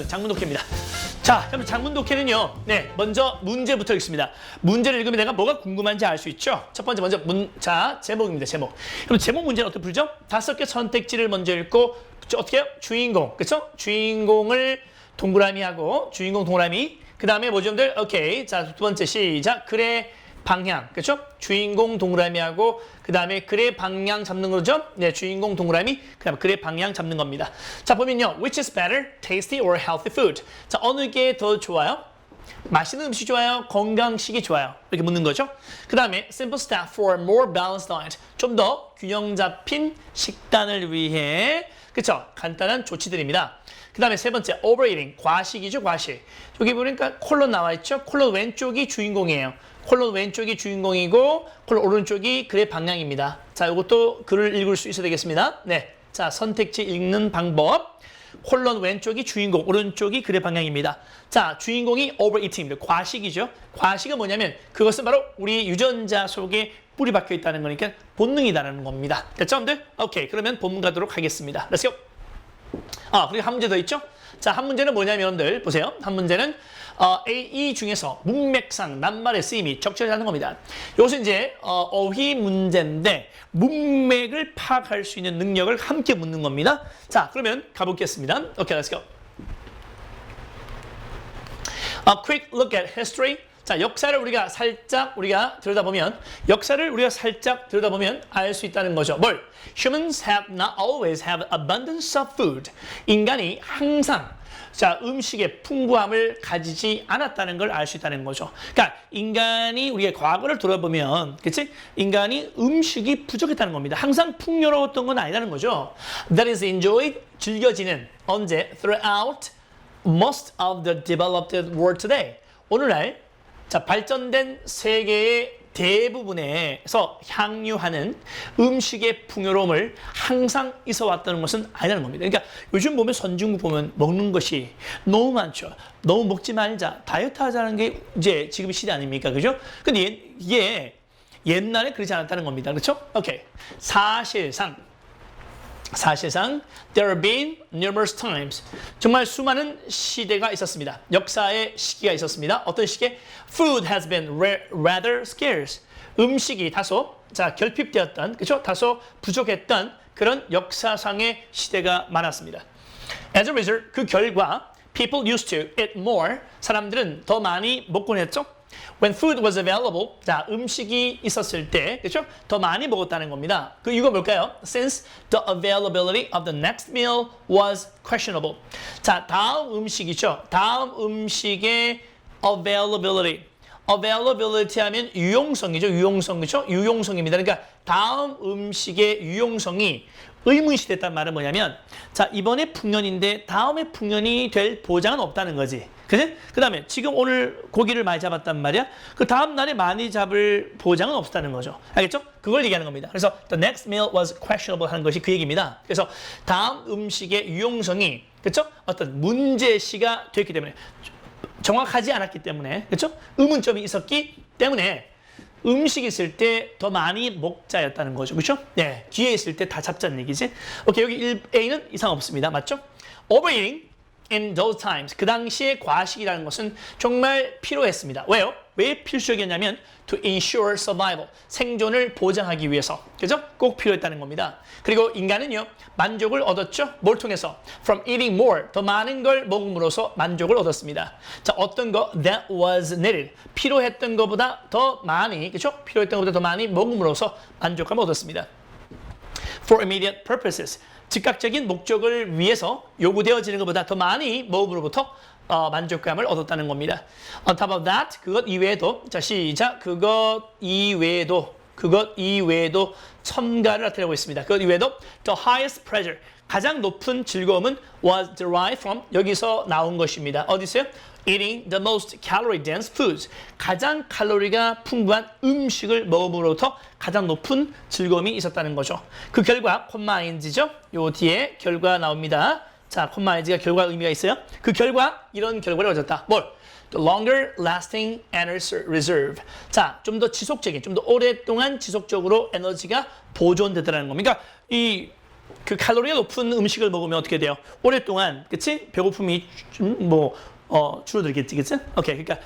장문 독해입니다. 자, 그럼 장문 독해는요. 네, 먼저 문제부터 읽습니다. 문제를 읽으면 내가 뭐가 궁금한지 알 수 있죠. 첫 번째 먼저 제목입니다. 제목. 그럼 제목 문제는 어떻게 풀죠? 5개 선택지를 먼저 읽고 어떻게 해요? 주인공, 그렇죠? 주인공을 동그라미하고 주인공 동그라미. 그 다음에 뭐죠, 여러분들? 오케이. 자, 두 번째 시작. 글의 방향, 그렇죠? 주인공 동그라미하고 그 다음에 글의 방향 잡는 거죠? 네, 주인공 동그라미, 그 다음에 글의 방향 잡는 겁니다. 자, 보면요. Which is better, tasty or healthy food? 자, 어느 게 더 좋아요? 맛있는 음식이 좋아요? 건강식이 좋아요? 이렇게 묻는 거죠. 그 다음에 simple step for more balanced diet. 좀 더 균형 잡힌 식단을 위해, 그렇죠? 간단한 조치들입니다. 그 다음에 세 번째, overeating. 과식이죠, 과식. 여기 보니까 콜론 나와 있죠? 콜론 왼쪽이 주인공이에요. 콜론 왼쪽이 주인공이고 콜론 오른쪽이 글의 방향입니다. 자, 이것도 글을 읽을 수 있어야 되겠습니다. 네, 자, 선택지 읽는 방법. 콜론 왼쪽이 주인공, 오른쪽이 글의 방향입니다. 자, 주인공이 overeating입니다. 과식이죠. 과식은 뭐냐면 그것은 바로 우리 유전자 속에 뿌리 박혀 있다는 거니까 본능이다라는 겁니다. 됐죠, 여러분들? 오케이, 그러면 본문 가도록 하겠습니다. Let's go. 그리고 한 문제 더 있죠? 자, 한 문제는 뭐냐면 여러분들 보세요. 한 문제는 이 중에서 문맥상 낱말의 쓰임이 적절하지 않은 겁니다. 이것은 이제 어휘 문제인데 문맥을 파악할 수 있는 능력을 함께 묻는 겁니다. 자, 그러면 가보겠습니다. 오케이, let's go. A quick look at history. 자, 역사를 우리가 살짝 들여다보면 알 수 있다는 거죠. 뭘? Humans have not always have abundance of food. 인간이 항상 음식의 풍부함을 가지지 않았다는 걸 알 수 있다는 거죠. 그러니까 인간이 우리의 과거를 돌아보면, 그렇지? 인간이 음식이 부족했다는 겁니다. 항상 풍요로웠던 건 아니라는 거죠. That is enjoyed, 즐겨지는 언제? Throughout most of the developed world today. 오늘날 발전된 세계의 대부분에서 향유하는 음식의 풍요로움을 항상 있어 왔다는 것은 아니라는 겁니다. 그러니까 요즘 보면 선진국 보면 먹는 것이 너무 많죠. 너무 먹지 말자, 다이어트 하자는 게 이제 지금 시대 아닙니까? 그죠? 근데 이게 옛날에 그러지 않았다는 겁니다. 그렇죠? 오케이. 사실상 there have been numerous times. 정말 수많은 시대가 있었습니다. 역사의 시기가 있었습니다. 어떤 시기에? Food has been rather scarce. 음식이 다소 결핍되었던, 그렇죠? 다소 부족했던 그런 역사상의 시대가 많았습니다. As a result, 그 결과 people used to eat more. 사람들은 더 많이 먹곤 했죠. When food was available, 음식이 있었을 때, 그렇죠? 더 많이 먹었다는 겁니다. 그 이유가 뭘까요? Since the availability of the next meal was questionable. 자, 다음 음식이죠. 다음 음식의 availability 하면 유용성이죠. 유용성, 그렇죠? 유용성입니다. 그러니까 다음 음식의 유용성이 의문시됐단 말은 뭐냐면, 이번에 풍년인데 다음에 풍년이 될 보장은 없다는 거지. 그치? 그 다음에 지금 오늘 고기를 많이 잡았단 말이야. 그 다음 날에 많이 잡을 보장은 없다는 거죠. 알겠죠? 그걸 얘기하는 겁니다. 그래서 the next meal was questionable 하는 것이 그 얘기입니다. 그래서 다음 음식의 유용성이, 그렇죠? 어떤 문제시가 됐기 때문에, 정확하지 않았기 때문에, 그렇죠? 의문점이 있었기 때문에 음식이 있을 때 더 많이 먹자였다는 거죠. 그렇죠? 네, 뒤에 있을 때 다 잡자는 얘기지. 오케이, 여기 A는 이상 없습니다. 맞죠? Overeating in those times. 그 당시에 과식이라는 것은 정말 필요했습니다. 왜요? 왜 필수적이었냐면 to ensure survival. 생존을 보장하기 위해서. 그죠? 꼭 필요했다는 겁니다. 그리고 인간은요, 만족을 얻었죠? 뭘 통해서? From eating more. 더 많은 걸 먹음으로써 만족을 얻었습니다. 자, 어떤 거? That was needed. 필요했던 것보다 더 많이, 그죠? 필요했던 것보다 더 많이 먹음으로써 만족감을 얻었습니다. For immediate purposes. 즉각적인 목적을 위해서 요구되어지는 것보다 더 많이 먹음으로부터 만족감을 얻었다는 겁니다. On top of that, 그것 이외에도, 자, 시작. 그것 이외에도 첨가를 나타내고 있습니다. 그것 이외에도 the highest pleasure, 가장 높은 즐거움은 was derived from, 여기서 나온 것입니다. 어디서요? Eating the most calorie dense foods. 가장 칼로리가 풍부한 음식을 먹음으로부터 가장 높은 즐거움이 있었다는 거죠. 그 결과, 콤마인즈죠? 요 뒤에 결과 나옵니다. 자, 콤마인즈가 결과 의미가 있어요. 그 결과, 이런 결과를 얻었다. 뭘? The longer lasting energy reserve. 자, 좀 더 지속적인, 좀 더 오랫동안 지속적으로 에너지가 보존되더라는 겁니다. 그러니까 이 그 칼로리가 높은 음식을 먹으면 어떻게 돼요? 오랫동안, 그치? 배고픔이 줄어들겠지, 그치? 오케이. 그러니까,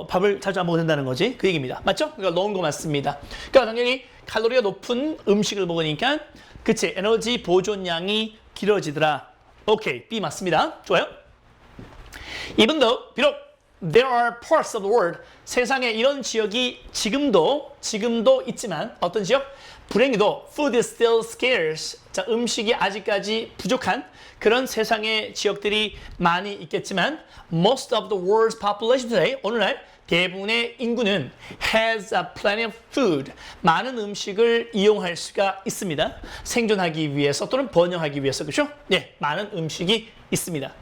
밥을 자주 안 먹어도 된다는 거지. 그 얘기입니다. 맞죠? 그러니까 넣은 거 맞습니다. 그러니까 당연히 칼로리가 높은 음식을 먹으니까, 그치? 에너지 보존량이 길어지더라. 오케이. B 맞습니다. 좋아요. Even though, 비록, there are parts of the world, 세상에 이런 지역이 지금도 있지만, 어떤 지역? 불행히도 food is still scarce. 자, 음식이 아직까지 부족한 그런 세상의 지역들이 많이 있겠지만 most of the world's population today, 오늘날 대부분의 인구는 has a plenty of food. 많은 음식을 이용할 수가 있습니다. 생존하기 위해서 또는 번영하기 위해서. 그렇죠? 네, 많은 음식이 있습니다.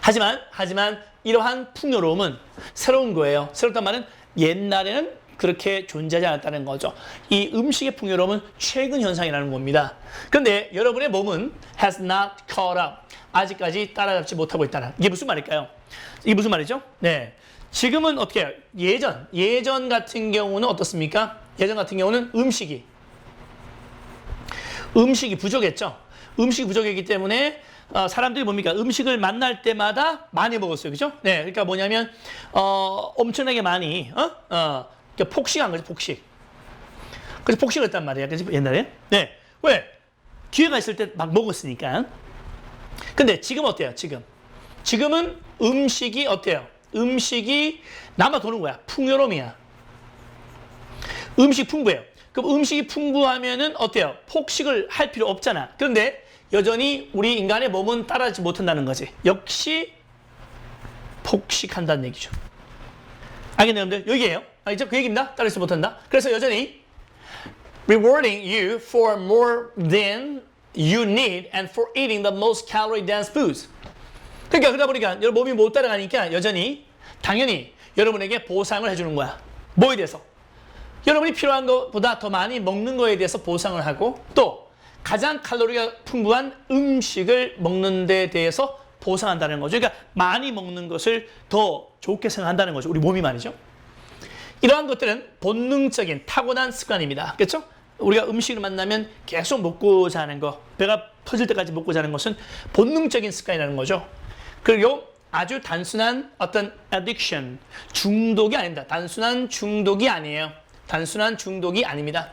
하지만 이러한 풍요로움은 새로운 거예요. 새롭단 말은 옛날에는 그렇게 존재하지 않았다는 거죠. 이 음식의 풍요로움은 최근 현상이라는 겁니다. 그런데 여러분의 몸은 has not caught up. 아직까지 따라잡지 못하고 있다는. 이게 무슨 말일까요? 이게 무슨 말이죠? 네. 지금은 어떻게 해요? 예전 같은 경우는 어떻습니까? 예전 같은 경우는 음식이 부족했죠. 음식이 부족했기 때문에 사람들이 뭡니까? 음식을 만날 때마다 많이 먹었어요. 그죠? 네. 그러니까 뭐냐면, 엄청나게 많이, 그러니까 폭식한 거죠, 폭식. 그래서 폭식을 했단 말이야, 그치? 옛날에. 네. 왜? 기회가 있을 때 막 먹었으니까. 근데 지금 어때요, 지금은 음식이 어때요? 음식이 남아 도는 거야. 풍요로움이야. 음식 풍부해요. 그럼 음식이 풍부하면은 어때요? 폭식을 할 필요 없잖아. 그런데 여전히 우리 인간의 몸은 따라하지 못한다는 거지. 역시 폭식한다는 얘기죠. 알겠나요, 여러분들? 여기에요. 알겠죠? 그 얘기입니다. 따르지 못한다. 그래서 여전히 rewarding you for more than you need and for eating the most calorie dense foods. 그러니까 그러다 보니까 여러분 몸이 못 따라가니까 여전히 당연히 여러분에게 보상을 해주는 거야. 뭐에 대해서? 여러분이 필요한 것보다 더 많이 먹는 거에 대해서 보상을 하고 또 가장 칼로리가 풍부한 음식을 먹는 데 대해서 보상한다는 거죠. 그러니까 많이 먹는 것을 더 좋게 생각한다는 거죠. 우리 몸이 말이죠. 이러한 것들은 본능적인 타고난 습관입니다. 그렇죠? 우리가 음식을 만나면 계속 먹고자 하는 거, 배가 터질 때까지 먹고자 하는 것은 본능적인 습관이라는 거죠. 그리고 아주 단순한 어떤 addiction, 중독이 아닙니다. 단순한 중독이 아니에요. 단순한 중독이 아닙니다.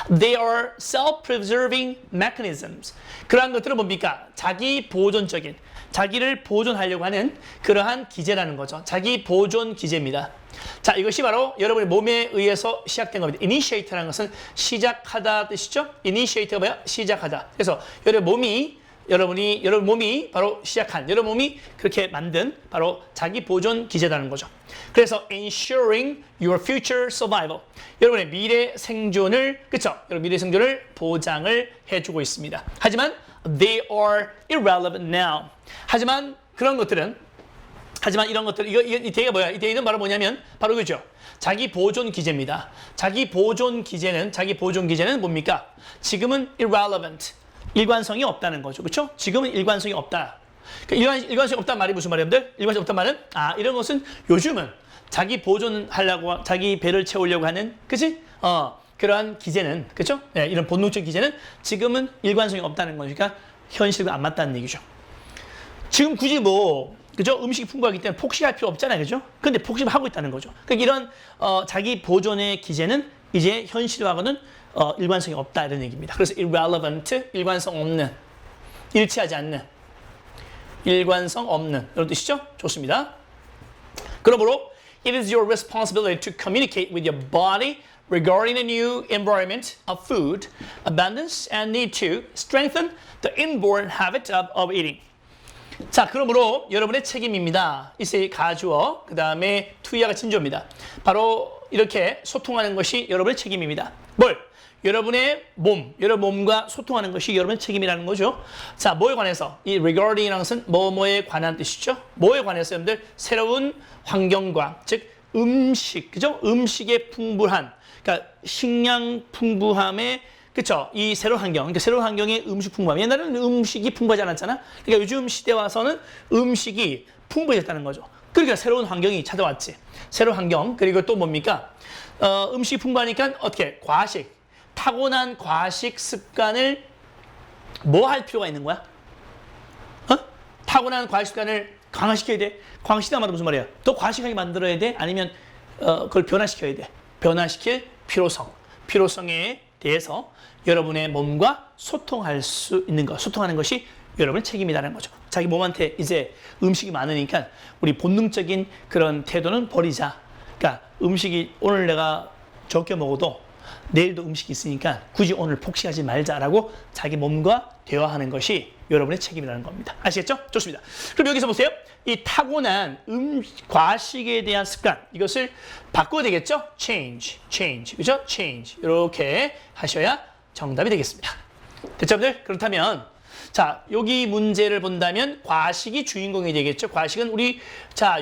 They are self-preserving mechanisms. 그러한 것들은 뭡니까? 자기 보존적인, 자기를 보존하려고 하는 그러한 기제라는 거죠. 자기 보존 기제입니다. 자, 이것이 바로 여러분의 몸에 의해서 시작된 겁니다. initiate라는 것은 시작하다 뜻이죠. initiate가 뭐야? 시작하다. 그래서 여러분 몸이 바로 시작한, 여러분 몸이 그렇게 만든 바로 자기 보존 기제라는 거죠. 그래서 ensuring your future survival. 여러분의 미래 생존을, 그쵸? 여러분 미래 생존을 보장을 해주고 있습니다. 하지만 they are irrelevant now. 하지만 이런 것들, 이 대의가 뭐야? 이 대의는 바로 뭐냐면, 바로 그죠? 자기 보존 기제입니다. 자기 보존 기제는 뭡니까? 지금은 irrelevant. 일관성이 없다는 거죠. 그렇죠? 지금은 일관성이 없다. 일관성이 없다는 말이 무슨 말이에요, 여러분들? 일관성이 없다는 말은 이런 것은 요즘은 자기 보존하려고 자기 배를 채우려고 하는 그치? 그러한 기제는 그렇죠? 네, 이런 본능적 기제는 지금은 일관성이 없다는 거니까 현실과 안 맞다는 얘기죠. 지금 굳이 그죠? 음식이 풍부하기 때문에 폭식할 필요 없잖아요. 그죠? 근데 폭식을 하고 있다는 거죠. 그러니까 이런 자기 보존의 기제는 이제 현실화하고는 일관성이 없다 이런 얘기입니다. 그래서 irrelevant, 일관성 없는, 일치하지 않는, 일관성 없는 이런 뜻이죠. 좋습니다. 그러므로 it is your responsibility to communicate with your body regarding a new environment of food, abundance, and need to strengthen the inborn habit of eating. 자, 그러므로 여러분의 책임입니다. 이세 가주어, 그 다음에 투이아가 진조입니다. 바로 이렇게 소통하는 것이 여러분의 책임입니다. 여러분의 여러분 몸과 소통하는 것이 여러분의 책임이라는 거죠. 자, 뭐에 관해서? 이 regarding이라는 것은 뭐에 관한 뜻이죠. 뭐에 관해서 여러분들 새로운 환경과, 즉 음식, 그죠? 음식의 풍부한, 그러니까 식량 풍부함에, 그쵸? 이 새로운 환경, 그러니까 새로운 환경의 음식 풍부함. 옛날에는 음식이 풍부하지 않았잖아. 그러니까 요즘 시대 와서는 음식이 풍부해졌다는 거죠. 그러니까 새로운 환경이 찾아왔지. 새로운 환경, 그리고 또 뭡니까? 음식이 풍부하니까 어떻게? 타고난 과식 습관을 뭐 할 필요가 있는 거야? 어? 타고난 과학 습관을 강화시켜야 돼. 강화시키다 말은 무슨 말이야? 더 과식하게 만들어야 돼? 아니면 그걸 변화시켜야 돼? 변화시킬 필요성에 대해서 여러분의 몸과 소통할 수 있는 것, 소통하는 것이 여러분의 책임이라는 거죠. 자기 몸한테 이제 음식이 많으니까 우리 본능적인 그런 태도는 버리자. 그러니까 음식이 오늘 내가 적게 먹어도 내일도 음식이 있으니까 굳이 오늘 폭식하지 말자라고 자기 몸과 대화하는 것이 여러분의 책임이라는 겁니다. 아시겠죠? 좋습니다. 그럼 여기서 보세요. 이 타고난 과식에 대한 습관, 이것을 바꿔야 되겠죠? change, 그죠? change. 이렇게 하셔야 정답이 되겠습니다. 됐죠, 여러분들? 그렇다면 자, 여기 문제를 본다면 과식이 주인공이 되겠죠. 과식은 우리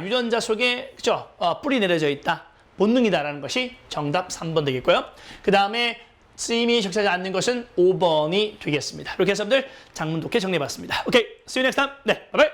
유전자 속에 그죠? 뿌리 내려져 있다. 본능이다라는 것이 정답 3번 되겠고요. 그 다음에 쓰임이 적절하지 않는 것은 5번이 되겠습니다. 이렇게 해서 여러분들 장문 독해 정리해봤습니다. 오케이, see you next time. 네, 바이바이.